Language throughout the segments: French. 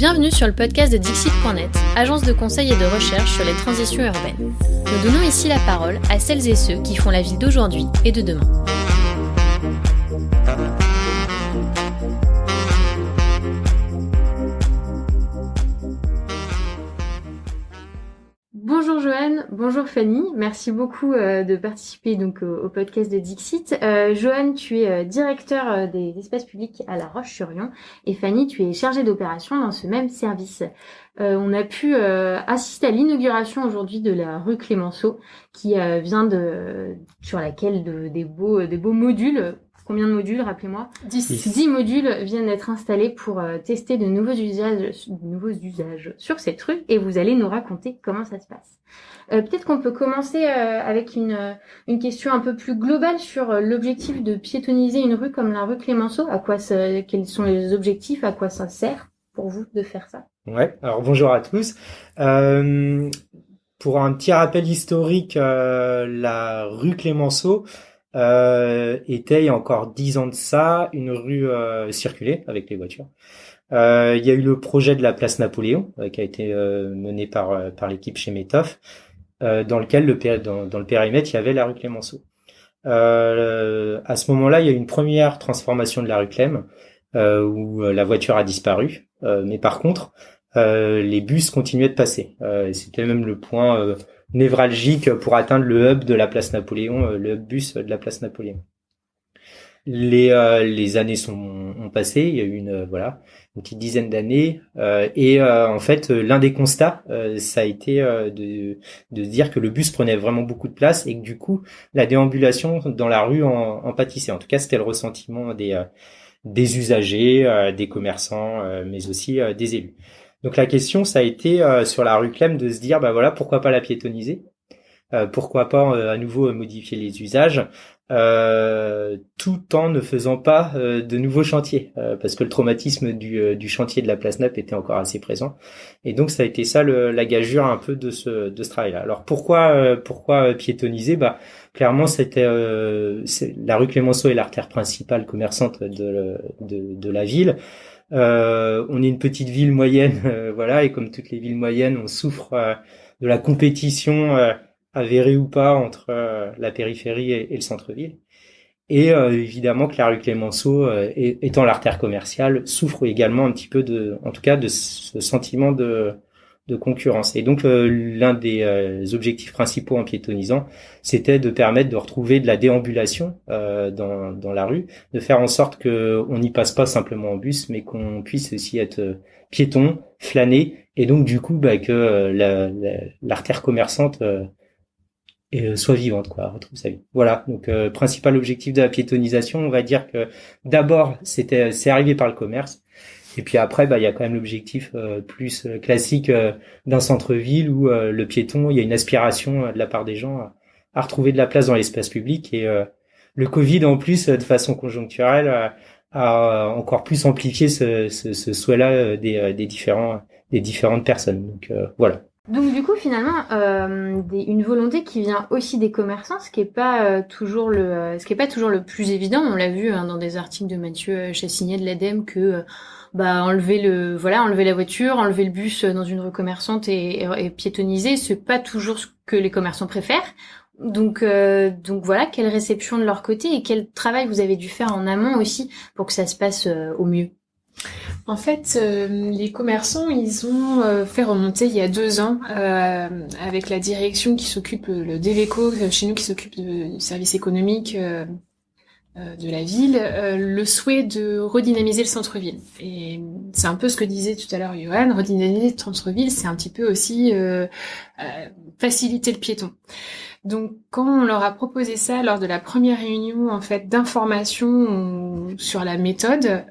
Bienvenue sur le podcast de Dixit.net, agence de conseil et de recherche sur les transitions urbaines. Nous donnons ici la parole à celles et ceux qui font la ville d'aujourd'hui et de demain. Bonjour Joanne, bonjour Fanny, merci beaucoup de participer donc au podcast de Dixit. Joanne, tu es directeur des espaces publics à La Roche-sur-Yon et Fanny, tu es chargée d'opération dans ce même service. On a pu assister à l'inauguration aujourd'hui de la rue Clémenceau qui vient sur laquelle des beaux modules. Combien de modules, rappelez-moi? 10 modules viennent d'être installés pour tester de nouveaux usages sur cette rue et vous allez nous raconter comment ça se passe. Peut-être qu'on peut commencer avec une question un peu plus globale sur l'objectif de piétoniser une rue comme la rue Clémenceau. Quels sont les objectifs? À quoi ça sert pour vous de faire ça? Ouais, alors bonjour à tous. Pour un petit rappel historique, la rue Clémenceau était, il y a encore 10 ans de ça, une rue circulée avec les voitures. Il y a eu le projet de la place Napoléon qui a été mené par l'équipe chez Métoff, dans lequel dans le périmètre il y avait la rue Clémenceau. À ce moment-là, il y a eu une première transformation de la rue Clem où la voiture a disparu, mais par contre les bus continuaient de passer. C'était même le point névralgique pour atteindre le hub de la place Napoléon, le hub bus de la place Napoléon. Les années ont passé, il y a eu une petite dizaine d'années, et en fait l'un des constats ça a été de dire que le bus prenait vraiment beaucoup de place et que du coup la déambulation dans la rue en pâtissait. En tout cas, c'était le ressentiment des usagers, des commerçants, mais aussi des élus. Donc la question, ça a été sur la rue Clem de se dire, pourquoi pas la piétoniser, pourquoi pas à nouveau modifier les usages, tout en ne faisant pas de nouveaux chantiers, parce que le traumatisme du chantier de la place Nap était encore assez présent. Et donc ça a été ça la gageure un peu de ce travail-là. Alors pourquoi piétoniser? Clairement, c'était la rue Clémenceau est l'artère principale commerçante de la ville. On est une petite ville moyenne, et comme toutes les villes moyennes, on souffre de la compétition avérée ou pas entre la périphérie et le centre-ville. Et évidemment que la rue Clémenceau, étant l'artère commerciale, souffre également un petit peu de ce sentiment de concurrence. Et donc l'un des objectifs principaux en piétonisant, c'était de permettre de retrouver de la déambulation dans la rue, de faire en sorte que on n'y passe pas simplement en bus, mais qu'on puisse aussi être piéton, flâner, et donc du coup que l'artère commerçante soit vivante, retrouve sa vie. Voilà, donc principal objectif de la piétonisation, on va dire que d'abord c'est arrivé par le commerce. Et puis après, il y a quand même l'objectif plus classique d'un centre-ville où le piéton, il y a une aspiration de la part des gens à retrouver de la place dans l'espace public. Et le Covid, en plus, de façon conjoncturelle, a encore plus amplifié ce souhait-là des différentes personnes. Donc voilà. Donc du coup finalement une volonté qui vient aussi des commerçants, ce qui est pas toujours le plus évident. On l'a vu dans des articles de Mathieu Chassignet de l'ADEME que enlever la voiture, enlever le bus dans une rue commerçante et piétoniser, c'est pas toujours ce que les commerçants préfèrent. Donc voilà, quelle réception de leur côté et quel travail vous avez dû faire en amont aussi pour que ça se passe au mieux? En fait, les commerçants, ils ont fait remonter il y a 2 ans avec la direction qui s'occupe, le DEVECO chez nous qui s'occupe du service économique de la ville, le souhait de redynamiser le centre-ville. Et c'est un peu ce que disait tout à l'heure Johan, redynamiser le centre-ville, c'est un petit peu aussi faciliter le piéton. Donc quand on leur a proposé ça lors de la première réunion en fait d'information sur la méthode,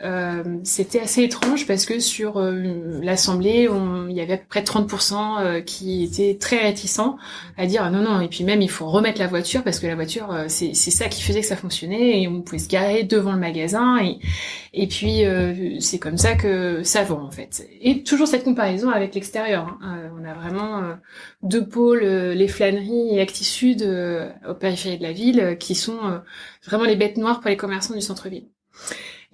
c'était assez étrange parce que sur l'assemblée, il y avait à peu près 30% qui étaient très réticents à dire non, et puis même il faut remettre la voiture parce que la voiture c'est ça qui faisait que ça fonctionnait et on pouvait se garer devant le magasin et puis c'est comme ça que ça vend en fait. Et toujours cette comparaison avec l'extérieur. On a vraiment 2 pôles, les flâneries et Actisud aux périphéries de la ville, qui sont vraiment les bêtes noires pour les commerçants du centre-ville.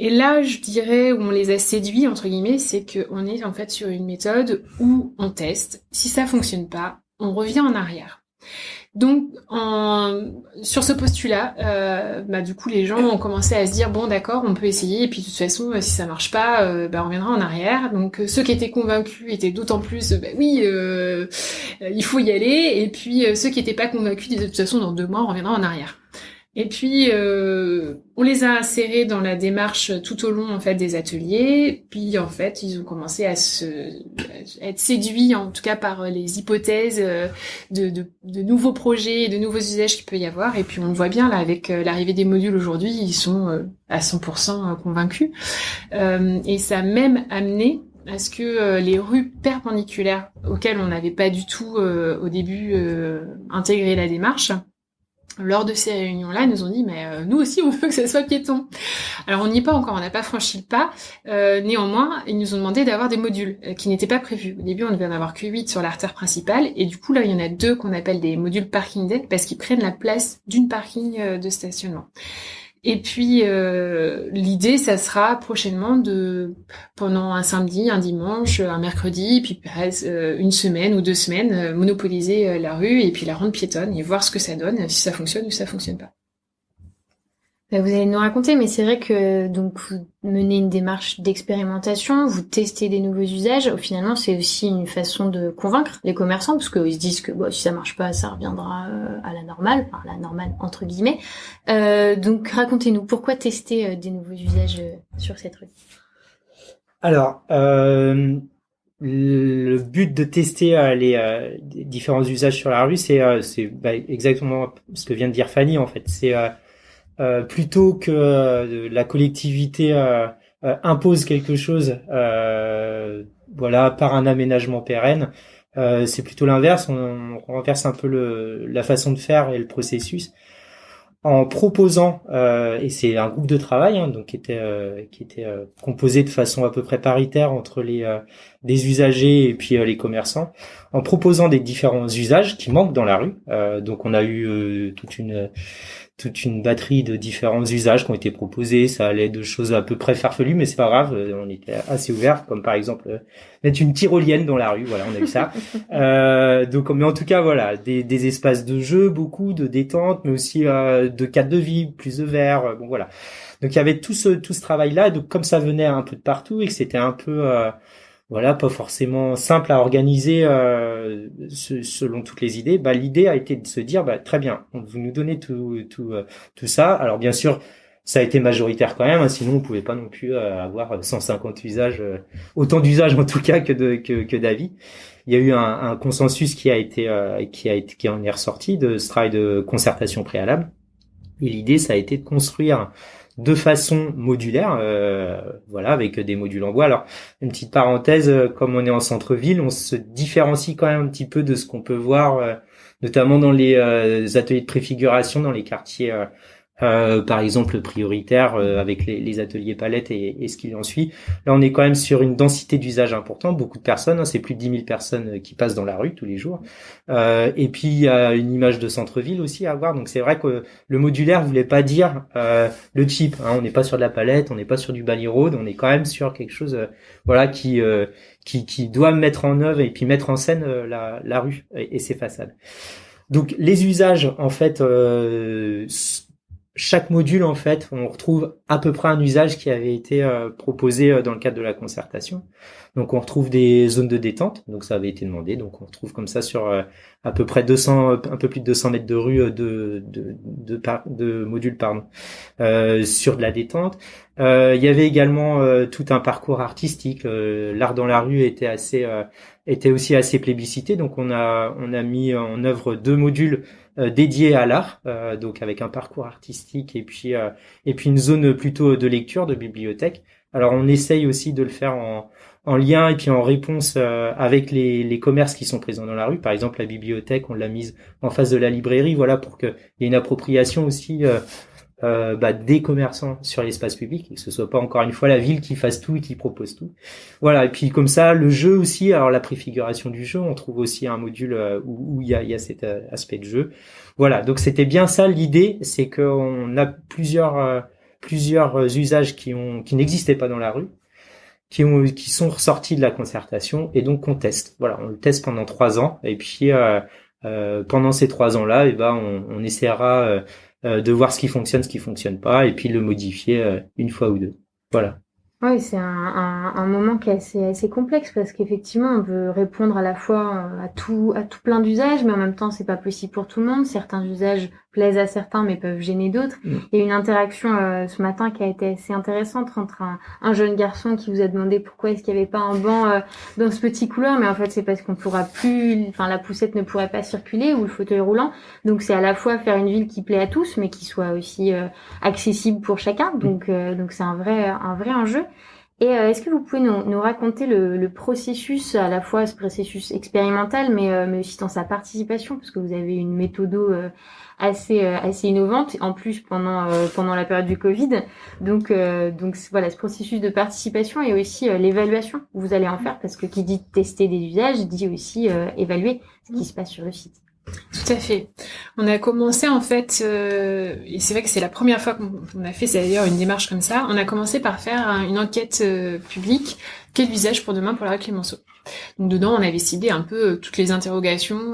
Et là, je dirais où on les a séduits entre guillemets, c'est qu'on est en fait sur une méthode où on teste. Si ça fonctionne pas, on revient en arrière. Donc, sur ce postulat, du coup, les gens ont commencé à se dire bon, d'accord, on peut essayer. Et puis, de toute façon, si ça marche pas, on reviendra en arrière. Donc, ceux qui étaient convaincus étaient d'autant plus, oui, il faut y aller. Et puis, ceux qui étaient pas convaincus disaient de toute façon, dans 2 mois, on reviendra en arrière. Et puis, on les a insérés dans la démarche tout au long en fait des ateliers. Puis en fait, ils ont commencé à être séduits, en tout cas par les hypothèses de nouveaux projets, de nouveaux usages qu'il peut y avoir. Et puis on le voit bien là avec l'arrivée des modules aujourd'hui, ils sont à 100% convaincus. Et ça a même amené à ce que les rues perpendiculaires auxquelles on n'avait pas du tout au début intégré la démarche. Lors de ces réunions-là, ils nous ont dit mais nous aussi on veut que ça soit piéton. Alors on n'y est pas encore, on n'a pas franchi le pas. Néanmoins, ils nous ont demandé d'avoir des modules qui n'étaient pas prévus. Au début, on devait en avoir que 8 sur l'artère principale, et du coup là, il y en a 2 qu'on appelle des modules parking deck parce qu'ils prennent la place d'une parking de stationnement. Et puis l'idée, ça sera prochainement pendant un samedi, un dimanche, un mercredi, puis une semaine ou 2 semaines, monopoliser la rue et puis la rendre piétonne et voir ce que ça donne, si ça fonctionne ou si ça fonctionne pas. Vous allez nous raconter, mais c'est vrai que donc vous menez une démarche d'expérimentation, vous testez des nouveaux usages. Finalement, c'est aussi une façon de convaincre les commerçants, parce qu'ils se disent que si ça marche pas, ça reviendra à la normale, enfin la normale entre guillemets. Donc racontez-nous, pourquoi tester des nouveaux usages sur cette rue? Alors, le but de tester les différents usages sur la rue, c'est exactement ce que vient de dire Fanny en fait. C'est plutôt que la collectivité impose quelque chose, par un aménagement pérenne, c'est plutôt l'inverse. On renverse un peu la façon de faire et le processus en proposant, et c'est un groupe de travail donc qui était composé de façon à peu près paritaire entre des usagers et puis les commerçants, en proposant des différents usages qui manquent dans la rue. Donc on a eu toute une batterie de différents usages qui ont été proposés. Ça allait de choses à peu près farfelues, mais c'est pas grave, on était assez ouverts, comme par exemple mettre une tyrolienne dans la rue, voilà, on a eu ça. Mais en tout cas, voilà, des espaces de jeu, beaucoup de détente, mais aussi de cadres de vie, plus de verre, bon voilà. Donc il y avait tout ce travail-là, donc comme ça venait un peu de partout et que c'était un peu pas forcément simple à organiser selon toutes les idées, l'idée a été de se dire très bien, vous nous donnez tout ça. Alors bien sûr, ça a été majoritaire quand même, sinon on pouvait pas non plus avoir 150 usages, autant d'usages en tout cas que d'avis. Il y a eu un consensus qui en est ressorti de ce travail de concertation préalable. Et l'idée, ça a été de construire de façon modulaire, avec des modules en bois. Alors, une petite parenthèse, comme on est en centre-ville, on se différencie quand même un petit peu de ce qu'on peut voir, notamment dans les ateliers de préfiguration, dans les quartiers, par exemple, prioritaires, avec les ateliers palettes et ce qui en suit. Là, on est quand même sur une densité d'usage importante, beaucoup de personnes, c'est plus de 10 000 personnes qui passent dans la rue tous les jours. Et puis, il y a une image de centre-ville aussi à avoir. Donc, c'est vrai que le modulaire voulait pas dire le cheap. On n'est pas sur de la palette, on n'est pas sur du Bally Road, on est quand même sur quelque chose qui doit mettre en œuvre et puis mettre en scène la rue et ses façades. Donc, les usages, en fait... chaque module, en fait, on retrouve à peu près un usage qui avait été proposé dans le cadre de la concertation. Donc, on retrouve des zones de détente. Donc, ça avait été demandé. Donc, on retrouve comme ça sur à peu près un peu plus de 200 mètres de rue de modules, sur de la détente. Il y avait également tout un parcours artistique. L'art dans la rue était aussi assez plébiscité. Donc, on a mis en œuvre 2 modules dédié à l'art, donc avec un parcours artistique et puis une zone plutôt de lecture, de bibliothèque. Alors on essaye aussi de le faire en lien et puis en réponse avec les commerces qui sont présents dans la rue. Par exemple, la bibliothèque, on l'a mise en face de la librairie, pour qu'il y ait une appropriation aussi des commerçants sur l'espace public et que ce soit pas encore une fois la ville qui fasse tout et qui propose tout. Voilà, et puis comme ça le jeu aussi, alors la préfiguration du jeu, on trouve aussi un module où il y a cet aspect de jeu. Voilà, donc c'était bien ça l'idée, c'est qu'on a plusieurs plusieurs usages qui n'existaient pas dans la rue, qui sont ressortis de la concertation, et donc on teste. Voilà, on le teste pendant 3 ans, et puis pendant ces 3 ans-là, on essaiera de voir ce qui fonctionne pas, et puis le modifier une fois ou deux. Voilà. Oui, c'est un moment qui est assez complexe parce qu'effectivement, on veut répondre à la fois à tout plein d'usages, mais en même temps, c'est pas possible pour tout le monde. Certains usages plaisent à certains, mais peuvent gêner d'autres. Il y a une interaction ce matin qui a été assez intéressante entre un jeune garçon qui vous a demandé pourquoi est-ce qu'il n'y avait pas un banc dans ce petit couloir, mais en fait, c'est parce qu'on pourra plus, enfin, la poussette ne pourrait pas circuler ou le fauteuil roulant. Donc, c'est à la fois faire une ville qui plaît à tous, mais qui soit aussi accessible pour chacun. Donc, c'est un vrai enjeu. Et est-ce que vous pouvez nous raconter le processus, à la fois ce processus expérimental, mais aussi dans sa participation, parce que vous avez une méthode assez innovante, en plus pendant la période du Covid. Donc voilà, ce processus de participation et aussi l'évaluation que vous allez en faire, parce que qui dit tester des usages dit aussi évaluer ce qui se passe sur le site. Tout à fait. On a commencé en fait, et c'est vrai que c'est la première fois qu'on a fait, c'est d'ailleurs une démarche comme ça, on a commencé par faire une enquête publique, quel usage pour demain pour la rue Clémenceau. Donc dedans, on avait ciblé un peu toutes les interrogations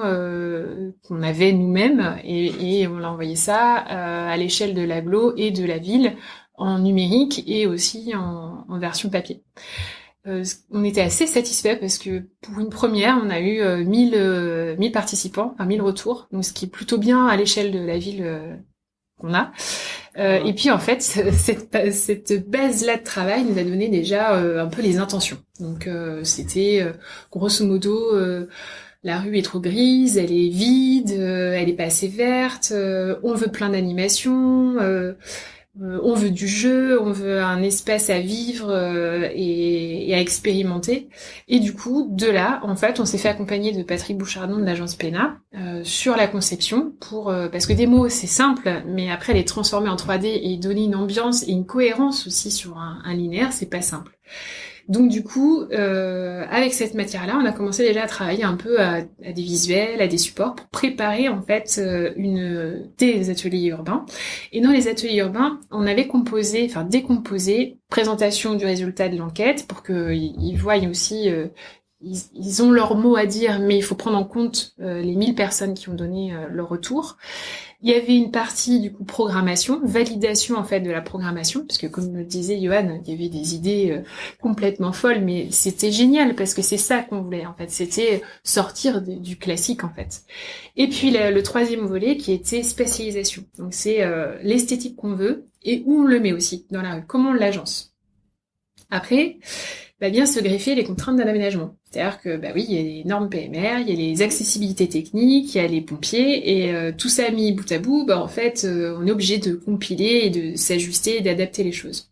qu'on avait nous-mêmes, et on a envoyé ça à l'échelle de l'agglo et de la ville, en numérique et aussi en version papier. On était assez satisfaits parce que pour une première, on a eu 1000 participants, enfin 1000 retours, donc ce qui est plutôt bien à l'échelle de la ville qu'on a. Et puis en fait, cette base-là de travail nous a donné déjà un peu les intentions. Donc c'était grosso modo la rue est trop grise, elle est vide, elle est pas assez verte, on veut plein d'animations. On veut du jeu, on veut un espace à vivre et à expérimenter. Et du coup, de là, en fait, on s'est fait accompagner de Patrick Bouchardon de l'agence PENA sur la conception, parce que des mots, c'est simple, mais après les transformer en 3D et donner une ambiance et une cohérence aussi sur un linéaire, c'est pas simple. Donc du coup, avec cette matière-là, on a commencé déjà à travailler un peu à des visuels, à des supports pour préparer en fait des ateliers urbains. Et dans les ateliers urbains, on avait décomposé présentation du résultat de l'enquête pour qu'ils voient aussi. Ils ont leur mot à dire, mais il faut prendre en compte les 1000 personnes qui ont donné leur retour. Il y avait une partie du coup programmation, validation en fait de la programmation, parce que comme le disait Johan, il y avait des idées complètement folles, mais c'était génial parce que c'est ça qu'on voulait en fait, c'était sortir du classique en fait. Et puis le troisième volet qui était spatialisation, donc c'est l'esthétique qu'on veut et où on le met aussi dans la rue, comment on l'agence. Après, bien se greffer les contraintes d'un aménagement. C'est-à-dire que, oui, il y a les normes PMR, il y a les accessibilités techniques, il y a les pompiers, et tout ça mis bout à bout, en fait, on est obligé de compiler et de s'ajuster et d'adapter les choses.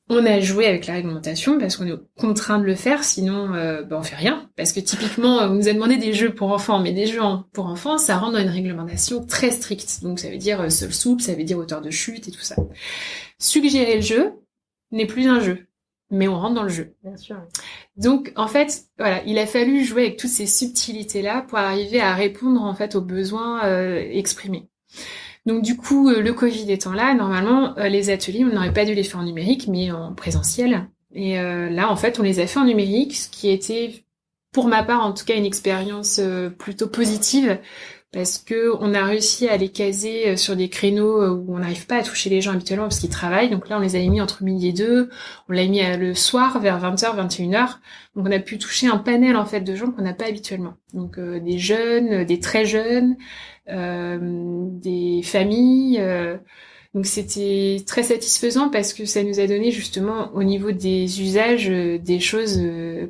On a joué avec la réglementation parce qu'on est contraint de le faire, sinon on fait rien. Parce que typiquement, on nous a demandé des jeux pour enfants, mais des jeux pour enfants, ça rentre dans une réglementation très stricte. Donc ça veut dire sol souple, ça veut dire hauteur de chute et tout ça. Suggérer le jeu n'est plus un jeu, mais on rentre dans le jeu. Bien sûr. Donc, en fait, voilà, il a fallu jouer avec toutes ces subtilités-là pour arriver à répondre, en fait, aux besoins exprimés. Donc, du coup, le Covid étant là, normalement, les ateliers, on n'aurait pas dû les faire en numérique, mais en présentiel. Et là, en fait, on les a fait en numérique, ce qui était, pour ma part, en tout cas, une expérience plutôt positive, parce que on a réussi à les caser sur des créneaux où on n'arrive pas à toucher les gens habituellement parce qu'ils travaillent. Donc là, on les avait mis entre midi et 2. On l'a mis le soir vers 20h, 21h. Donc on a pu toucher un panel en fait de gens qu'on n'a pas habituellement. Donc des jeunes, des très jeunes, des familles. Donc c'était très satisfaisant parce que ça nous a donné justement au niveau des usages des choses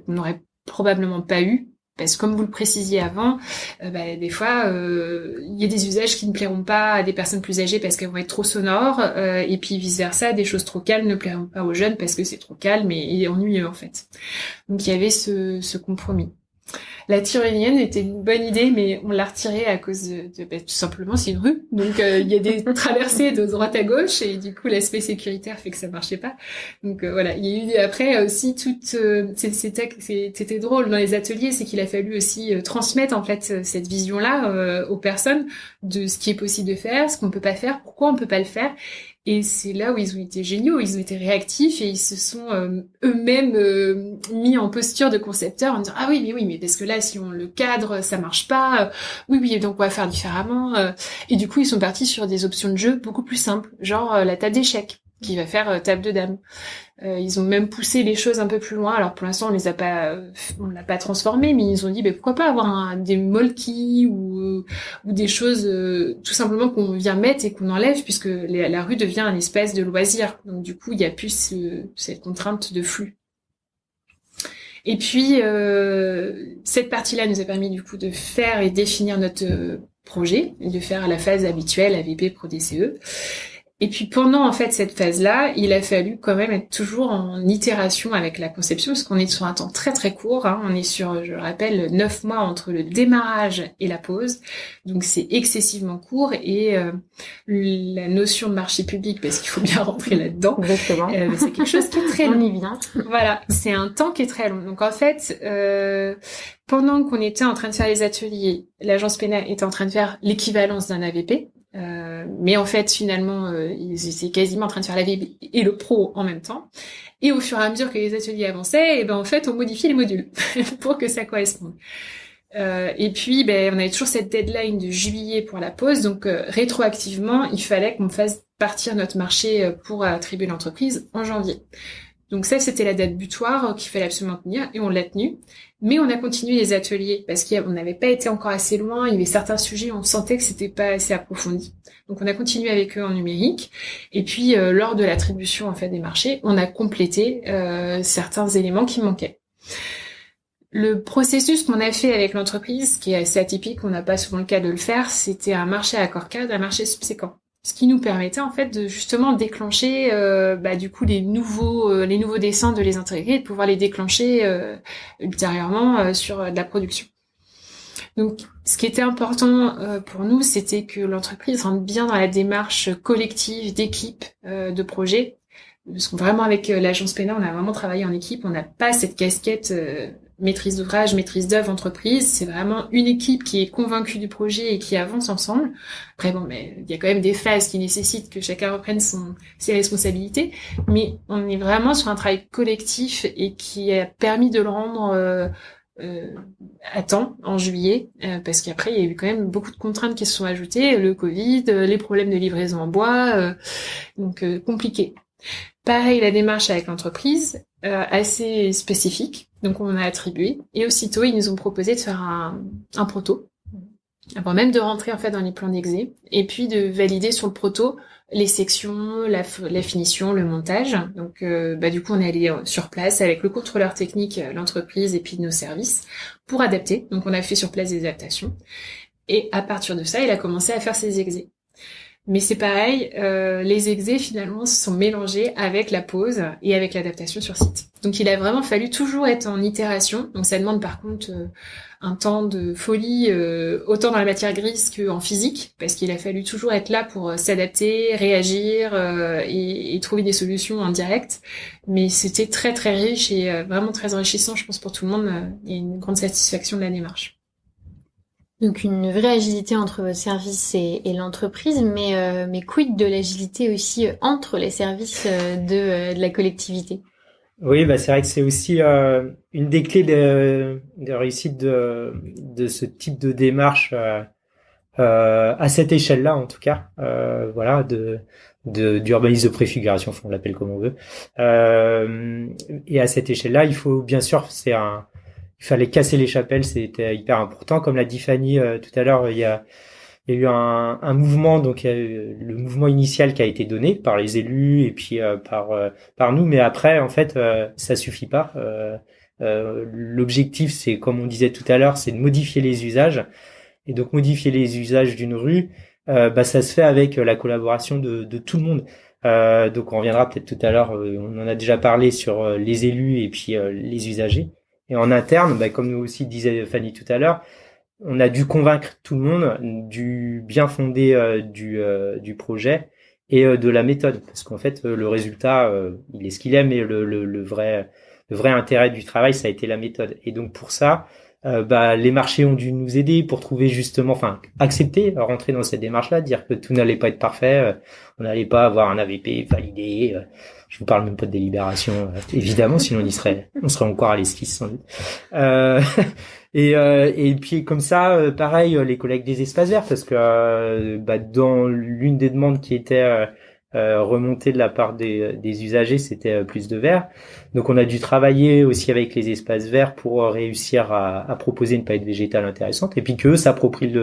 qu'on n'aurait probablement pas eu. Parce que comme vous le précisiez avant, des fois, il y a des usages qui ne plairont pas à des personnes plus âgées parce qu'elles vont être trop sonores, et puis vice-versa, des choses trop calmes ne plairont pas aux jeunes parce que c'est trop calme et ennuyeux en fait. Donc il y avait ce compromis. La tyrolienne était une bonne idée, mais on l'a retirée à cause de tout simplement c'est une rue, donc il y a des traversées de droite à gauche et du coup l'aspect sécuritaire fait que ça marchait pas. Donc voilà, il y a eu après aussi c'était drôle dans les ateliers, c'est qu'il a fallu aussi transmettre en fait cette vision-là aux personnes de ce qui est possible de faire, ce qu'on peut pas faire, pourquoi on peut pas le faire. Et c'est là où ils ont été géniaux, ils ont été réactifs et ils se sont eux-mêmes mis en posture de concepteurs en disant ah oui mais parce que là si on le cadre ça marche pas, oui donc on va faire différemment. Et du coup ils sont partis sur des options de jeu beaucoup plus simples, genre la table d'échecs qui va faire table de dames. Ils ont même poussé les choses un peu plus loin. Alors pour l'instant on l'a pas transformé, mais ils ont dit pourquoi pas avoir des molki ou des choses tout simplement qu'on vient mettre et qu'on enlève puisque la rue devient un espace de loisir. Donc du coup il y a plus cette contrainte de flux. Et puis cette partie-là nous a permis du coup de faire et définir notre projet et de faire la phase habituelle AVP Pro DCE. Et puis pendant en fait cette phase-là, il a fallu quand même être toujours en itération avec la conception parce qu'on est sur un temps très très court. Hein. On est sur, je le rappelle, 9 mois entre le démarrage et la pause. Donc c'est excessivement court et la notion de marché public, parce qu'il faut bien rentrer là-dedans, c'est quelque chose qui est très long. On y vient. Voilà, c'est un temps qui est très long. Donc en fait, pendant qu'on était en train de faire les ateliers, l'agence PENA était en train de faire l'équivalence d'un AVP. Mais en fait, finalement, ils étaient quasiment en train de faire la VB et le pro en même temps. Et au fur et à mesure que les ateliers avançaient, et en fait, on modifiait les modules pour que ça corresponde. Et puis, on avait toujours cette deadline de juillet pour la pause. Donc, rétroactivement, il fallait qu'on fasse partir notre marché pour attribuer l'entreprise en janvier. Donc ça, c'était la date butoir qu'il fallait absolument tenir et on l'a tenu. Mais on a continué les ateliers parce qu'on n'avait pas été encore assez loin. Il y avait certains sujets, on sentait que c'était pas assez approfondi. Donc on a continué avec eux en numérique. Et puis lors de l'attribution en fait des marchés, on a complété certains éléments qui manquaient. Le processus qu'on a fait avec l'entreprise, qui est assez atypique, on n'a pas souvent le cas de le faire, c'était un marché à accord cadre, un marché subséquent. Ce qui nous permettait en fait de justement déclencher du coup les nouveaux dessins, de les intégrer et de pouvoir les déclencher ultérieurement sur de la production. Donc ce qui était important pour nous, c'était que l'entreprise rentre bien dans la démarche collective d'équipe de projet. Parce que vraiment avec l'agence PENA, on a vraiment travaillé en équipe, on n'a pas cette casquette maîtrise d'ouvrage, maîtrise d'œuvre, entreprise. C'est vraiment une équipe qui est convaincue du projet et qui avance ensemble. Après mais il y a quand même des phases qui nécessitent que chacun reprenne ses responsabilités, mais on est vraiment sur un travail collectif et qui a permis de le rendre à temps en juillet, parce qu'après il y a eu quand même beaucoup de contraintes qui se sont ajoutées, le Covid, les problèmes de livraison en bois, donc compliqué. Pareil, la démarche avec l'entreprise, assez spécifique, donc on a attribué, et aussitôt ils nous ont proposé de faire un proto, avant même de rentrer en fait dans les plans d'exé, et puis de valider sur le proto les sections, la finition, le montage. Donc du coup on est allé sur place avec le contrôleur technique, l'entreprise et puis nos services pour adapter. Donc on a fait sur place des adaptations, et à partir de ça il a commencé à faire ses exés. Mais c'est pareil, les exés finalement se sont mélangés avec la pause et avec l'adaptation sur site. Donc il a vraiment fallu toujours être en itération. Donc ça demande par contre un temps de folie, autant dans la matière grise qu'en physique, parce qu'il a fallu toujours être là pour s'adapter, réagir et trouver des solutions en direct. Mais c'était très très riche et vraiment très enrichissant, je pense, pour tout le monde. Il y a une grande satisfaction de la démarche. Donc une vraie agilité entre votre service et l'entreprise, mais quid de l'agilité aussi entre les services de la collectivité? Oui, c'est vrai que c'est aussi une des clés de réussite de ce type de démarche à cette échelle-là, en tout cas, d'urbanisme de préfiguration, on l'appelle comme on veut. Et à cette échelle-là, il faut bien sûr, il fallait casser les chapelles, c'était hyper important. Comme l'a dit Fanny tout à l'heure, il y a eu un mouvement, donc le mouvement initial qui a été donné par les élus et puis par nous, mais après en fait ça suffit pas. L'objectif, c'est comme on disait tout à l'heure, c'est de modifier les usages, et donc modifier les usages d'une rue, ça se fait avec la collaboration de tout le monde. Donc on reviendra peut-être tout à l'heure, on en a déjà parlé sur les élus et puis les usagers. Et en interne, comme nous aussi disait Fanny tout à l'heure, on a dû convaincre tout le monde du bien fondé du projet et de la méthode, parce qu'en fait le résultat il est ce qu'il est, mais le vrai intérêt du travail, ça a été la méthode. Et donc pour ça, les marchés ont dû nous aider pour trouver justement, enfin, accepter, rentrer dans cette démarche-là, dire que tout n'allait pas être parfait, on n'allait pas avoir un AVP validé. Je vous parle même pas de délibération, évidemment, sinon on serait encore à l'esquisse sans doute. Et puis comme ça, pareil, les collègues des espaces verts, parce que dans l'une des demandes qui était remontée de la part des usagers, c'était plus de verre. Donc on a dû travailler aussi avec les espaces verts pour réussir à proposer une palette végétale intéressante, et puis qu'eux s'approprient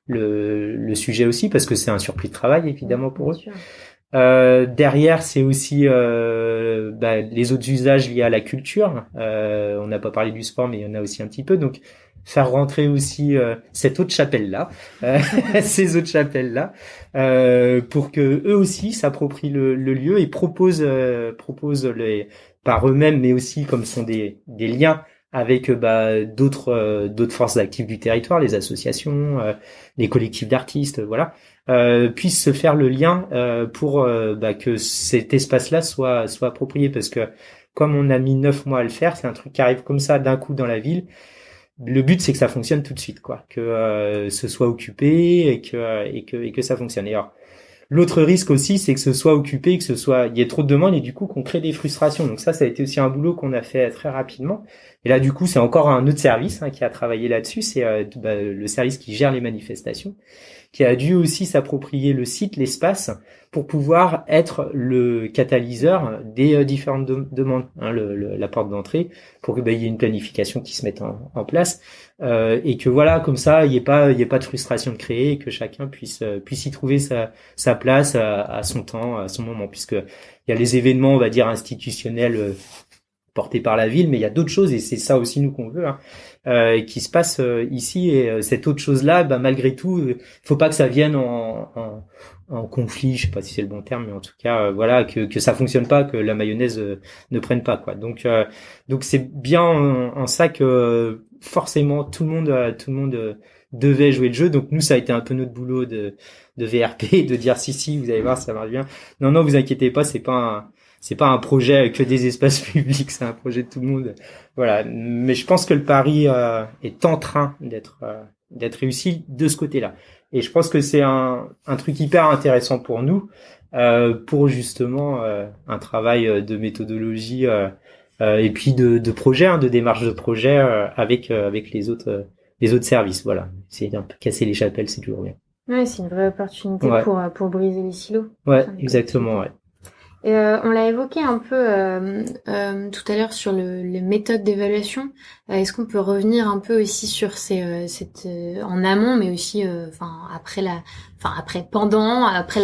le sujet aussi, parce que c'est un surplus de travail évidemment pour eux. Derrière, c'est aussi les autres usages liés à la culture. On n'a pas parlé du sport, mais il y en a aussi un petit peu. Donc, faire rentrer aussi cette autre chapelle-là, ces autres chapelles-là, pour que eux aussi s'approprient le lieu et proposent par eux-mêmes, mais aussi comme sont des liens avec d'autres forces actives du territoire, les associations, les collectifs d'artistes, voilà. Puisse se faire le lien pour que cet espace-là soit approprié, parce que comme on a mis 9 mois à le faire, c'est un truc qui arrive comme ça d'un coup dans la ville. Le but, c'est que ça fonctionne tout de suite, quoi, que ce soit occupé et que ça fonctionne. Et alors, l'autre risque aussi, c'est que ce soit occupé, il y ait trop de demandes et du coup qu'on crée des frustrations. Donc ça a été aussi un boulot qu'on a fait très rapidement. Et là, du coup, c'est encore un autre service qui a travaillé là-dessus. C'est le service qui gère les manifestations, qui a dû aussi s'approprier le site, l'espace, pour pouvoir être le catalyseur des différentes demandes, la porte d'entrée, pour que y ait une planification qui se mette en place, et que voilà, comme ça, il y ait pas de frustration de créer, et que chacun puisse y trouver sa place à son temps, à son moment, puisque il y a les événements, on va dire, institutionnels portés par la ville, mais il y a d'autres choses, et c'est ça aussi nous qu'on veut, qui se passe ici. Et cette autre chose-là, malgré tout, faut pas que ça vienne en conflit, je sais pas si c'est le bon terme, mais en tout cas, voilà, que ça fonctionne pas, que la mayonnaise ne prenne pas, quoi. Donc c'est bien en ça que forcément tout le monde devait jouer le jeu. Donc nous, ça a été un peu notre boulot de VRP, de dire si vous allez voir, ça marche bien. Non, vous inquiétez pas, c'est pas un projet que des espaces publics, c'est un projet de tout le monde. Voilà. Mais je pense que le pari est en train d'être réussi de ce côté-là. Et je pense que c'est un truc hyper intéressant pour nous, pour justement un travail de méthodologie et puis de projet, de démarche de projet avec les autres services. Voilà. C'est un peu casser les chapelles, c'est toujours bien. Ouais, c'est une vraie opportunité pour briser les silos. Ouais, exactement, ouais. Et on l'a évoqué un peu tout à l'heure sur les méthodes d'évaluation. Est-ce qu'on peut revenir un peu aussi sur cette en amont, mais aussi après la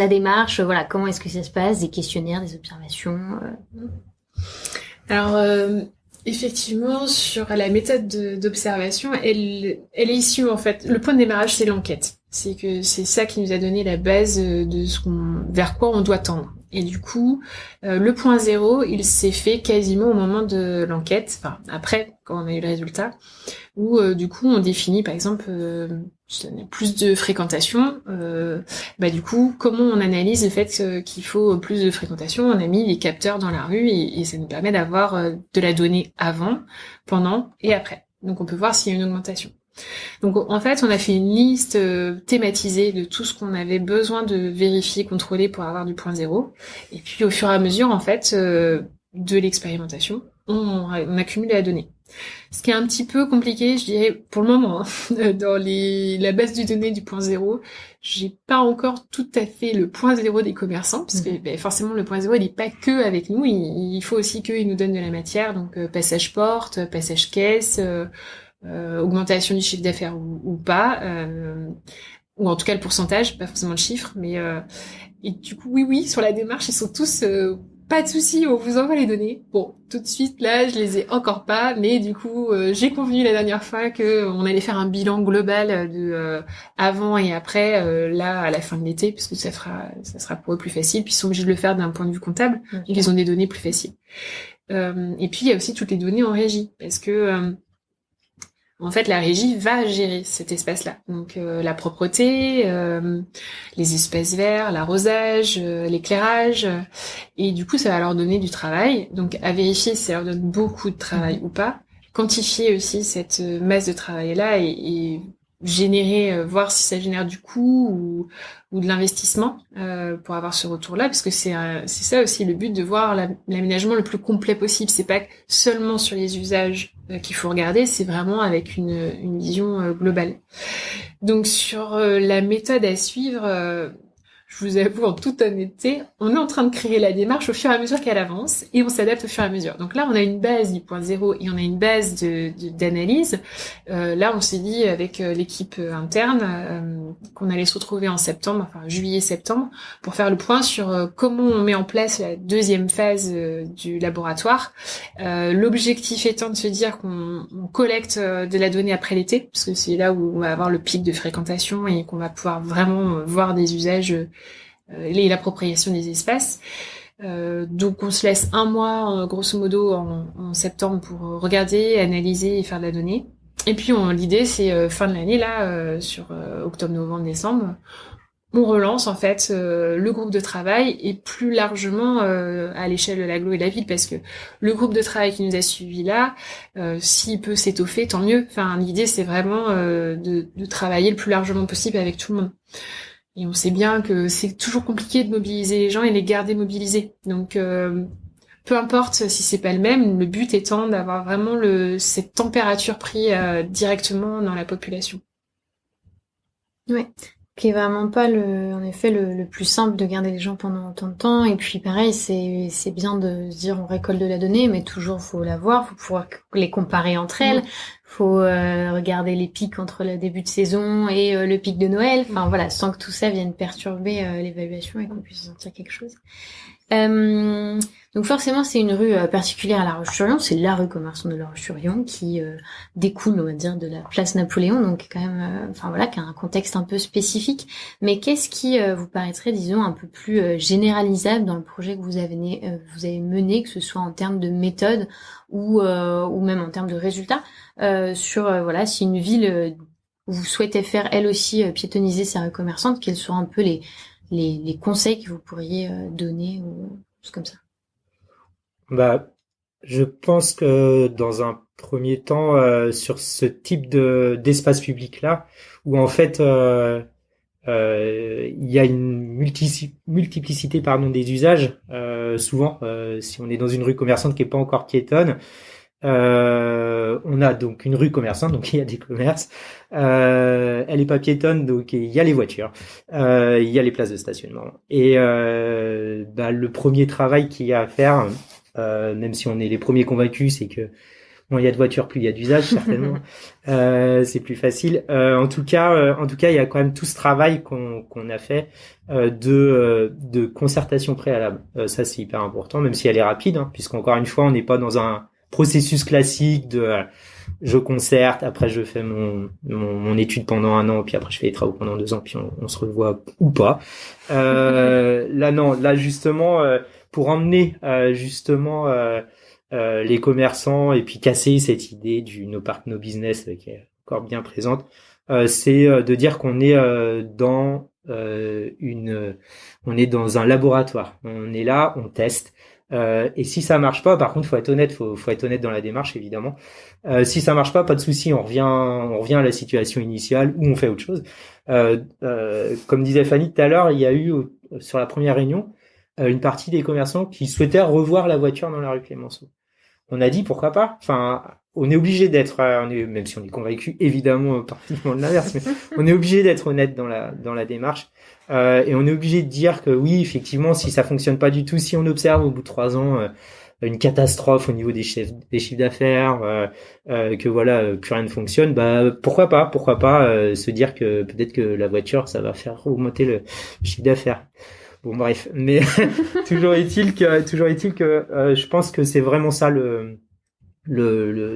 démarche, voilà, comment est-ce que ça se passe, des questionnaires, des observations. Alors effectivement, sur la méthode d'observation, elle est issue, en fait, le point de démarrage, c'est l'enquête. C'est ça qui nous a donné la base de vers quoi on doit tendre. Et du coup, le point zéro, il s'est fait quasiment au moment de l'enquête, enfin après, quand on a eu le résultat, où du coup on définit par exemple plus de fréquentation. Du coup, comment on analyse le fait qu'il faut plus de fréquentation? On a mis les capteurs dans la rue et ça nous permet d'avoir de la donnée avant, pendant et après. Donc on peut voir s'il y a une augmentation. Donc en fait, on a fait une liste thématisée de tout ce qu'on avait besoin de vérifier, contrôler pour avoir du point zéro. Et puis au fur et à mesure, en fait, de l'expérimentation, on accumule la donnée. Ce qui est un petit peu compliqué, je dirais, pour le moment, dans la base de données du point zéro, j'ai pas encore tout à fait le point zéro des commerçants, parce que forcément le point zéro, il est pas que avec nous, il faut aussi qu'ils nous donnent de la matière, donc passage porte, passage caisse, augmentation du chiffre d'affaires ou pas, ou en tout cas le pourcentage, pas forcément le chiffre, mais et du coup oui sur la démarche ils sont tous pas de souci, on vous envoie les données. Bon, tout de suite là je les ai encore pas, mais du coup j'ai convenu la dernière fois que on allait faire un bilan global de avant et après là à la fin de l'été, puisque ça sera pour eux plus facile, puis ils sont obligés de le faire d'un point de vue comptable, donc ils ont des données plus faciles. Et puis il y a aussi toutes les données en régie, parce que en fait, la régie va gérer cet espace-là. Donc, la propreté, les espaces verts, l'arrosage, l'éclairage. Et du coup, ça va leur donner du travail. Donc, à vérifier si ça leur donne beaucoup de travail ou pas. quantifier aussi cette masse de travail-là et générer, voir si ça génère du coût ou de l'investissement pour avoir ce retour-là, parce que c'est ça aussi le but, de voir l'aménagement le plus complet possible. C'est pas seulement sur les usages qu'il faut regarder, c'est vraiment avec une vision globale. Donc sur la méthode à suivre, je vous avoue en toute honnêteté, on est en train de créer la démarche au fur et à mesure qu'elle avance et on s'adapte au fur et à mesure. Donc là, on a une base du point zéro et on a une base d'analyse. Là, on s'est dit avec l'équipe interne qu'on allait se retrouver en septembre, enfin juillet-septembre, pour faire le point sur comment on met en place la deuxième phase du laboratoire. L'objectif étant de se dire qu'on collecte de la donnée après l'été, parce que c'est là où on va avoir le pic de fréquentation et qu'on va pouvoir vraiment voir des usages et l'appropriation des espaces. Donc on se laisse un mois grosso modo en septembre pour regarder, analyser et faire de la donnée. Et puis l'idée c'est fin de l'année là, sur octobre, novembre, décembre, on relance en fait le groupe de travail et plus largement à l'échelle de l'agglo et de la ville, parce que le groupe de travail qui nous a suivis là, s'il peut s'étoffer, tant mieux. Enfin l'idée c'est vraiment de travailler le plus largement possible avec tout le monde. Et on sait bien que c'est toujours compliqué de mobiliser les gens et les garder mobilisés. Donc, peu importe si c'est pas le même, le but étant d'avoir vraiment cette température prise directement dans la population. Ouais, qui est vraiment pas en effet le plus simple de garder les gens pendant autant de temps. Et puis pareil, c'est bien de se dire on récolte de la donnée, mais toujours faut la voir, faut pouvoir les comparer entre elles. Faut regarder les pics entre le début de saison et le pic de Noël. Enfin voilà, sans que tout ça vienne perturber l'évaluation et qu'on puisse sentir quelque chose. Donc forcément, c'est une rue particulière à La Roche-sur-Yon. C'est la rue Commerçant de La Roche-sur-Yon qui découle, on va dire, de la place Napoléon. Donc quand même, enfin voilà, qui a un contexte un peu spécifique. Mais qu'est-ce qui vous paraîtrait, disons, un peu plus généralisable dans le projet que vous avez mené, que ce soit en termes de méthode ou même en termes de résultats, sur voilà, si une ville vous souhaitez faire elle aussi piétoniser sa rue commerçante, quels sont un peu les conseils que vous pourriez donner ou choses comme ça? Bah, je pense que dans un premier temps, sur ce type d'espace public là, où en fait il y a une multiplicité des usages, souvent si on est dans une rue commerçante qui est pas encore piétonne, on a donc une rue commerçante, donc il y a des commerces, elle est pas piétonne, donc il y a les voitures, il y a les places de stationnement, et le premier travail qu'il y a à faire, même si on est les premiers convaincus, c'est que bon, il y a de voitures, plus il y a d'usages, certainement. C'est plus facile. En tout cas, il y a quand même tout ce travail qu'on a fait de concertation préalable. Ça, c'est hyper important, même si elle est rapide, hein, puisqu'encore une fois, on n'est pas dans un processus classique de je concerte, après je fais mon étude pendant 1 an, puis après je fais les travaux pendant 2 ans, puis on se revoit ou pas. Là, non, là justement, pour emmener justement les commerçants et puis casser cette idée du no park no business qui est encore bien présente, c'est de dire qu'on est dans on est dans un laboratoire. On est là, on teste. Et si ça marche pas, par contre, faut être honnête, faut être honnête dans la démarche, évidemment. Si ça marche pas de souci, on revient à la situation initiale ou on fait autre chose. Comme disait Fanny tout à l'heure, il y a eu sur la première réunion une partie des commerçants qui souhaitaient revoir la voiture dans la rue Clémenceau. On a dit pourquoi pas. Enfin, on est obligé d'être, même si on est convaincu évidemment particulièrement de l'inverse, mais on est obligé d'être honnête dans la démarche. Et on est obligé de dire que oui, effectivement, si ça fonctionne pas du tout, si on observe au bout de 3 ans une catastrophe au niveau des chiffres d'affaires, que voilà, plus rien ne fonctionne, bah pourquoi pas se dire que peut-être que la voiture ça va faire augmenter le chiffre d'affaires. Bon bref, mais toujours est-il que je pense que c'est vraiment ça le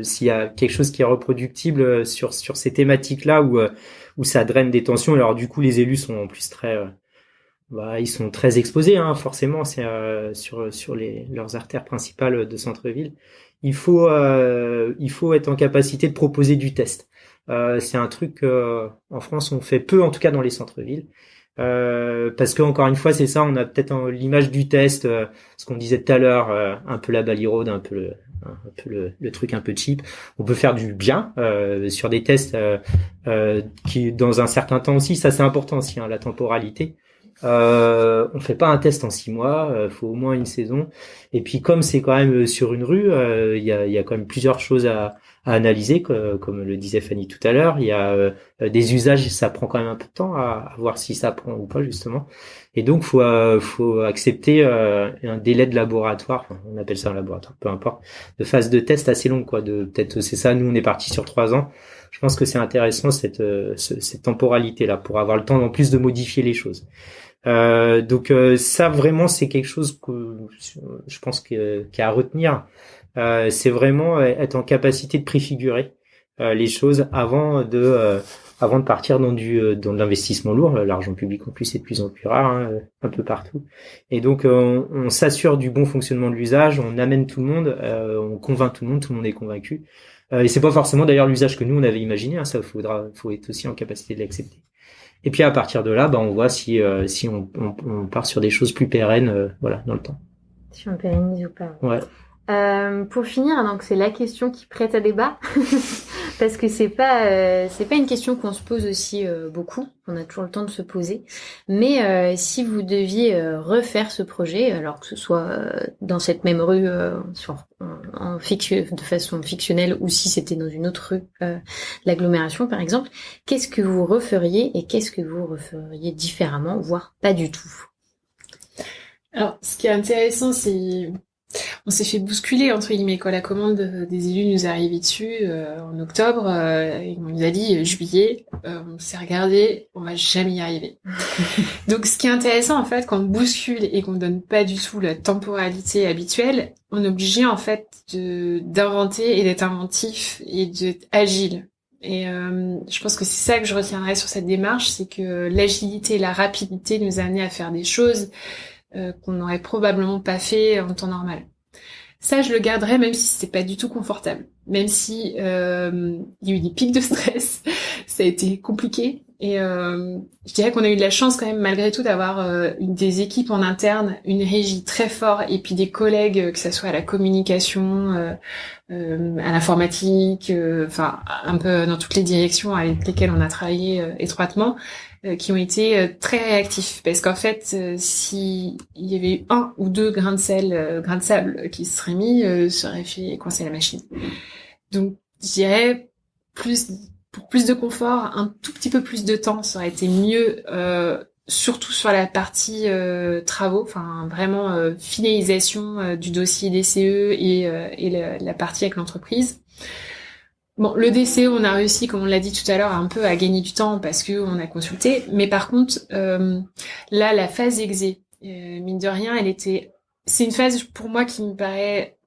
s'il y a quelque chose qui est reproductible sur ces thématiques-là où ça draine des tensions. Alors du coup les élus sont en plus ils sont très exposés, hein, forcément, c'est sur leurs artères principales de centre-ville. Il faut être en capacité de proposer du test. C'est un truc en France on fait peu, en tout cas dans les centres-villes. Parce que encore une fois c'est ça, on a peut-être l'image du test, ce qu'on disait tout à l'heure, un peu la balirode, un peu un peu le truc un peu cheap. On peut faire du bien sur des tests qui dans un certain temps aussi, ça c'est important aussi, hein, la temporalité. On fait pas un test en 6 mois, faut au moins une saison. Et puis comme c'est quand même sur une rue, il y a quand même plusieurs choses à analyser, comme le disait Fanny tout à l'heure. Il y a des usages, ça prend quand même un peu de temps à voir si ça prend ou pas justement. Et donc faut accepter un délai de laboratoire, enfin, on appelle ça un laboratoire, peu importe, de phase de test assez longue, quoi. De peut-être c'est ça. Nous on est parti sur 3 ans. Je pense que c'est intéressant cette temporalité là pour avoir le temps en plus de modifier les choses. Donc ça vraiment c'est quelque chose que je pense qu'il y a à retenir. C'est vraiment être en capacité de préfigurer les choses avant de partir dans de l'investissement lourd. L'argent public en plus est de plus en plus rare, hein, un peu partout. Et donc on s'assure du bon fonctionnement de l'usage, on amène tout le monde, on convainc tout le monde est convaincu. Et c'est pas forcément d'ailleurs l'usage que nous on avait imaginé, hein, faut être aussi en capacité de l'accepter. Et puis à partir de là, on voit si on part sur des choses plus pérennes, voilà, dans le temps. Si on pérennise ou pas. Ouais. Pour finir, donc c'est la question qui prête à débat, parce que c'est pas une question qu'on se pose aussi beaucoup. On a toujours le temps de se poser. Mais si vous deviez refaire ce projet, alors que ce soit dans cette même rue, de façon fictionnelle, ou si c'était dans une autre rue, l'agglomération par exemple, qu'est-ce que vous referiez et qu'est-ce que vous referiez différemment, voire pas du tout? Alors, ce qui est intéressant, c'est on s'est fait bousculer entre guillemets quand la commande des élus nous est arrivée dessus en octobre et on nous a dit juillet, on s'est regardé, on va jamais y arriver. Donc ce qui est intéressant en fait quand on bouscule et qu'on donne pas du tout la temporalité habituelle, on est obligé en fait d'inventer et d'être inventif et d'être agile. Et je pense que c'est ça que je retiendrai sur cette démarche, c'est que l'agilité et la rapidité nous a amené à faire des choses qu'on n'aurait probablement pas fait en temps normal. Ça, je le garderai même si c'était pas du tout confortable. Même si il y a eu des pics de stress, ça a été compliqué. Et je dirais qu'on a eu de la chance quand même malgré tout d'avoir des équipes en interne, une régie très forte et puis des collègues, que ça soit à la communication, à l'informatique, enfin un peu dans toutes les directions avec lesquelles on a travaillé étroitement, qui ont été très réactifs. Parce qu'en fait, si il y avait eu 1 ou 2 grains de sable qui se seraient mis, ça aurait fait coincer la machine. Donc, je dirais pour plus de confort, un tout petit peu plus de temps, ça aurait été mieux, surtout sur la partie travaux, enfin vraiment finalisation du dossier DCE et la partie avec l'entreprise. Bon, le DCE, on a réussi, comme on l'a dit tout à l'heure, un peu à gagner du temps parce que on a consulté. Mais par contre, là, la phase exé, mine de rien, c'est une phase pour moi qui me paraît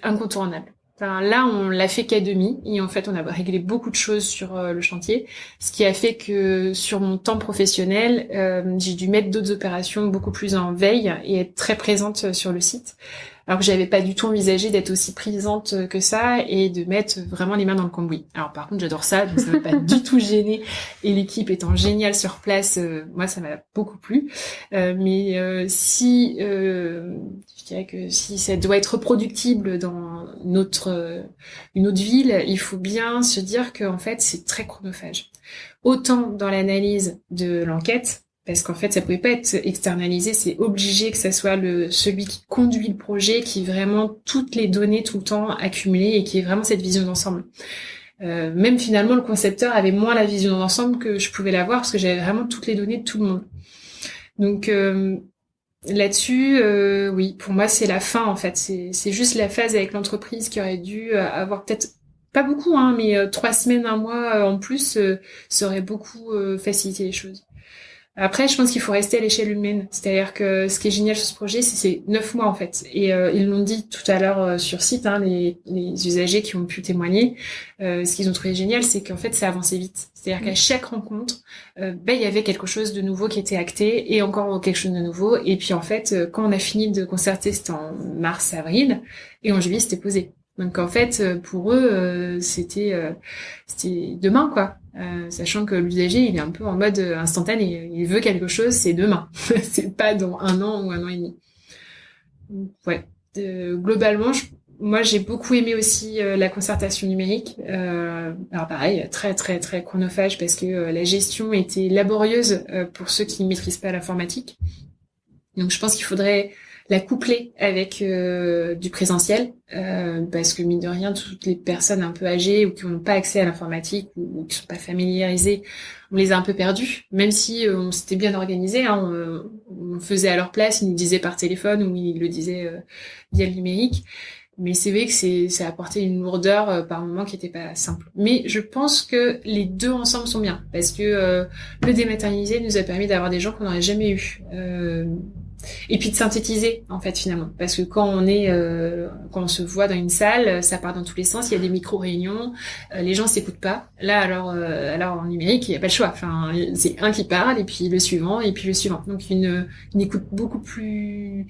incontournable. Enfin, là, on l'a fait qu'à demi et en fait, on a réglé beaucoup de choses sur le chantier, ce qui a fait que sur mon temps professionnel, j'ai dû mettre d'autres opérations beaucoup plus en veille et être très présente sur le site. Alors que j'avais pas du tout envisagé d'être aussi présente que ça et de mettre vraiment les mains dans le cambouis. Alors par contre, j'adore ça, donc ça m'a pas du tout gênée. Et l'équipe étant géniale sur place, moi ça m'a beaucoup plu. Mais je dirais que si ça doit être reproductible dans une autre ville, il faut bien se dire que en fait c'est très chronophage. Autant dans l'analyse de l'enquête. Parce qu'en fait, ça pouvait pas être externalisé, c'est obligé que ça soit celui qui conduit le projet, qui ait vraiment toutes les données tout le temps accumulées et qui ait vraiment cette vision d'ensemble. Même finalement, le concepteur avait moins la vision d'ensemble que je pouvais l'avoir parce que j'avais vraiment toutes les données de tout le monde. Donc là-dessus, oui, pour moi, c'est la fin en fait. C'est juste la phase avec l'entreprise qui aurait dû avoir peut-être pas beaucoup, hein, mais 3 semaines, 1 mois en plus, ça aurait beaucoup facilité les choses. Après, je pense qu'il faut rester à l'échelle humaine. C'est-à-dire que ce qui est génial sur ce projet, c'est 9 mois en fait. Et ils l'ont dit tout à l'heure sur site, hein, les usagers qui ont pu témoigner. Ce qu'ils ont trouvé génial, c'est qu'en fait, ça avançait vite. C'est-à-dire qu'à chaque rencontre, il y avait quelque chose de nouveau qui était acté et encore quelque chose de nouveau. Et puis en fait, quand on a fini de concerter, c'était en mars-avril, et en juillet, c'était posé. Donc en fait, pour eux, c'était demain, quoi. Sachant que l'usager, il est un peu en mode instantané. Il veut quelque chose, c'est demain. C'est pas dans 1 an ou 1 an et demi. Donc, ouais. Globalement, Moi, j'ai beaucoup aimé aussi la concertation numérique. Alors pareil, très très très chronophage parce que la gestion était laborieuse pour ceux qui ne maîtrisent pas l'informatique. Donc je pense qu'il faudrait la coupler avec du présentiel parce que mine de rien, toutes les personnes un peu âgées ou qui n'ont pas accès à l'informatique ou qui sont pas familiarisées, on les a un peu perdus. Même si on s'était bien organisé, hein, on faisait à leur place, ils nous disaient par téléphone ou ils le disaient via le numérique. Mais c'est vrai que ça a apporté une lourdeur par moment qui était pas simple. Mais je pense que les deux ensemble sont bien parce que le dématérialisé nous a permis d'avoir des gens qu'on n'aurait jamais eu. Et puis de synthétiser en fait finalement, parce que quand on se voit dans une salle, ça part dans tous les sens. Il y a des micro-réunions, les gens s'écoutent pas. Là alors en numérique, il y a pas le choix. Enfin, c'est un qui parle et puis le suivant et puis le suivant. Donc une écoute beaucoup plus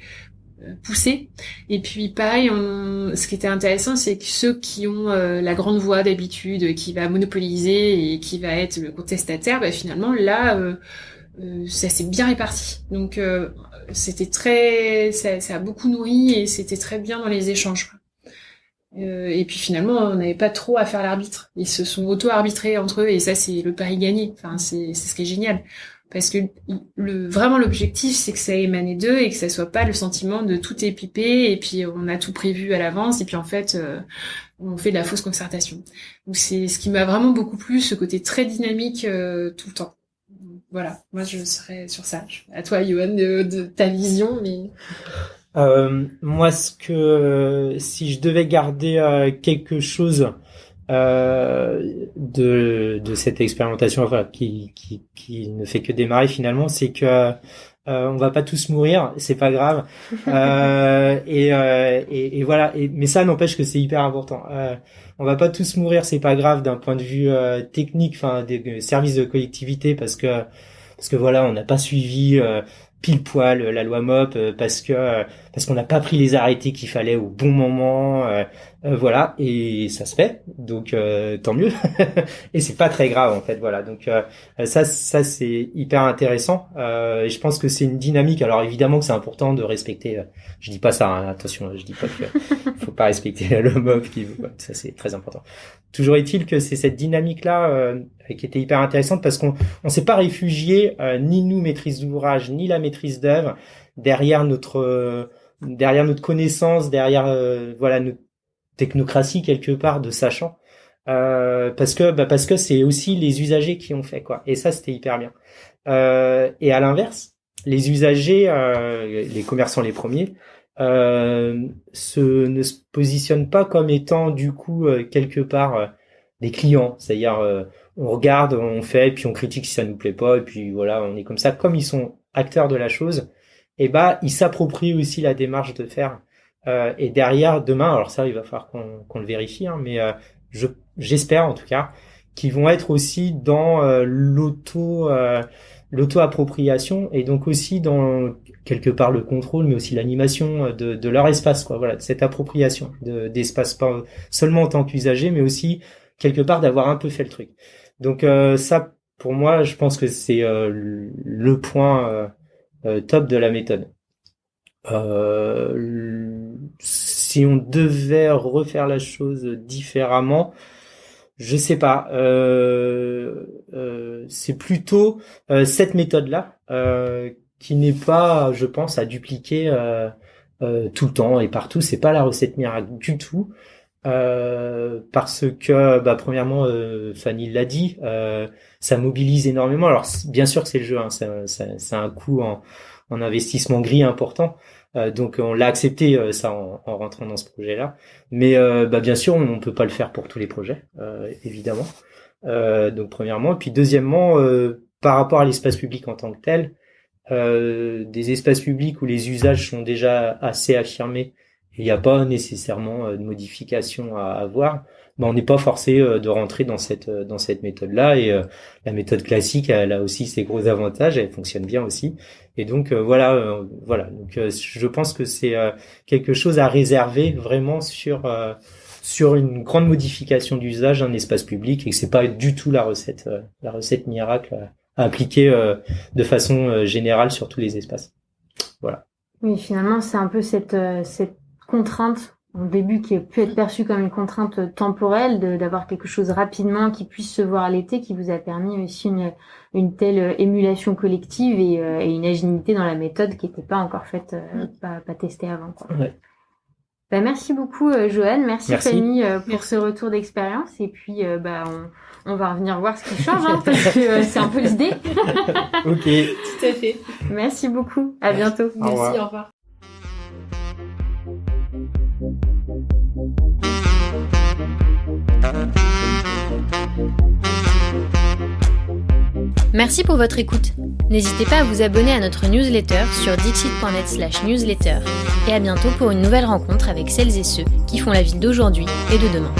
poussée. Et puis pareil, ce qui était intéressant, c'est que ceux qui ont la grande voix d'habitude, qui va monopoliser et qui va être le contestataire, bah, finalement là ça s'est bien réparti. Donc ça a beaucoup nourri et c'était très bien dans les échanges. Et puis finalement, on n'avait pas trop à faire l'arbitre. Ils se sont auto-arbitrés entre eux et ça, c'est le pari gagné. Enfin, c'est ce qui est génial. Parce que vraiment l'objectif, c'est que ça émane d'eux et que ça soit pas le sentiment de tout est pipé et puis on a tout prévu à l'avance et puis en fait, on fait de la fausse concertation. Donc c'est ce qui m'a vraiment beaucoup plu, ce côté très dynamique tout le temps. Voilà, moi je serais sur ça. À toi, Yoann, de ta vision, mais Moi, si je devais garder quelque chose de cette expérimentation, enfin, qui ne fait que démarrer finalement, c'est que on va pas tous mourir, c'est pas grave. Et voilà. Mais ça n'empêche que c'est hyper important. On va pas tous mourir, c'est pas grave d'un point de vue technique, enfin des services de collectivité, parce que voilà, on n'a pas suivi pile poil la loi MOP parce qu'on n'a pas pris les arrêtés qu'il fallait au bon moment, voilà, et ça se fait, donc tant mieux. Et c'est pas très grave en fait, voilà. Donc ça c'est hyper intéressant. Et je pense que c'est une dynamique. Alors évidemment que c'est important de respecter. Je dis pas ça, hein, attention, je dis pas que faut pas respecter la loi MOP, ça c'est très important. Toujours est-il que c'est cette dynamique-là qui était hyper intéressante parce qu'on s'est pas réfugié, ni nous maîtrise d'ouvrage, ni la maîtrise d'œuvre, derrière notre connaissance, derrière voilà notre technocratie quelque part de sachant, parce que c'est aussi les usagers qui ont fait quoi. Et ça c'était hyper bien. Et à l'inverse, les usagers, les commerçants les premiers, ne se positionnent pas comme étant du coup quelque part des clients, c'est-à-dire on regarde, on fait, puis on critique si ça nous plaît pas, et puis voilà, on est comme ça. Comme ils sont acteurs de la chose, et ils s'approprient aussi la démarche de faire. Et derrière, demain, alors ça, il va falloir qu'on le vérifie, hein, mais j'espère en tout cas qu'ils vont être aussi dans l'auto-appropriation et donc aussi dans quelque part le contrôle, mais aussi l'animation de leur espace, quoi. Voilà, de cette appropriation d'espace, pas seulement en tant qu'usager, mais aussi quelque part d'avoir un peu fait le truc. Donc ça, pour moi, je pense que c'est le point top de la méthode. Si on devait refaire la chose différemment, je sais pas. C'est plutôt cette méthode-là qui n'est pas, je pense, à dupliquer tout le temps et partout. C'est pas la recette miracle du tout. Parce que premièrement Fanny l'a dit, ça mobilise énormément. Alors bien sûr que c'est le jeu, hein, ça a un coût en investissement gris important, donc on l'a accepté ça en rentrant dans ce projet-là, mais bien sûr on peut pas le faire pour tous les projets évidemment, donc premièrement, et puis deuxièmement par rapport à l'espace public en tant que tel, des espaces publics où les usages sont déjà assez affirmés, il n'y a pas nécessairement de modification à avoir, on n'est pas forcé de rentrer dans cette méthode-là. Et la méthode classique, elle a aussi ses gros avantages, elle fonctionne bien aussi. Et donc voilà. Donc je pense que c'est quelque chose à réserver vraiment sur une grande modification d'usage d'un espace public, et que c'est pas du tout la recette miracle à appliquer de façon générale sur tous les espaces. Voilà. Oui, finalement, c'est un peu cette contrainte au début qui a pu être perçu comme une contrainte temporelle, d'avoir quelque chose rapidement qui puisse se voir l'été, qui vous a permis aussi une telle émulation collective et une agilité dans la méthode qui n'était pas encore faite, pas testée avant, quoi. Ouais. Bah, merci beaucoup, Joanne. Merci. Fanny pour ce retour d'expérience. Et puis, on va revenir voir ce qui change, hein, parce que c'est un peu l'idée. Ok. Tout à fait. Merci beaucoup. À bientôt. Merci, au revoir. Merci pour votre écoute. N'hésitez pas à vous abonner à notre newsletter sur dixit.net/newsletter et à bientôt pour une nouvelle rencontre avec celles et ceux qui font la ville d'aujourd'hui et de demain.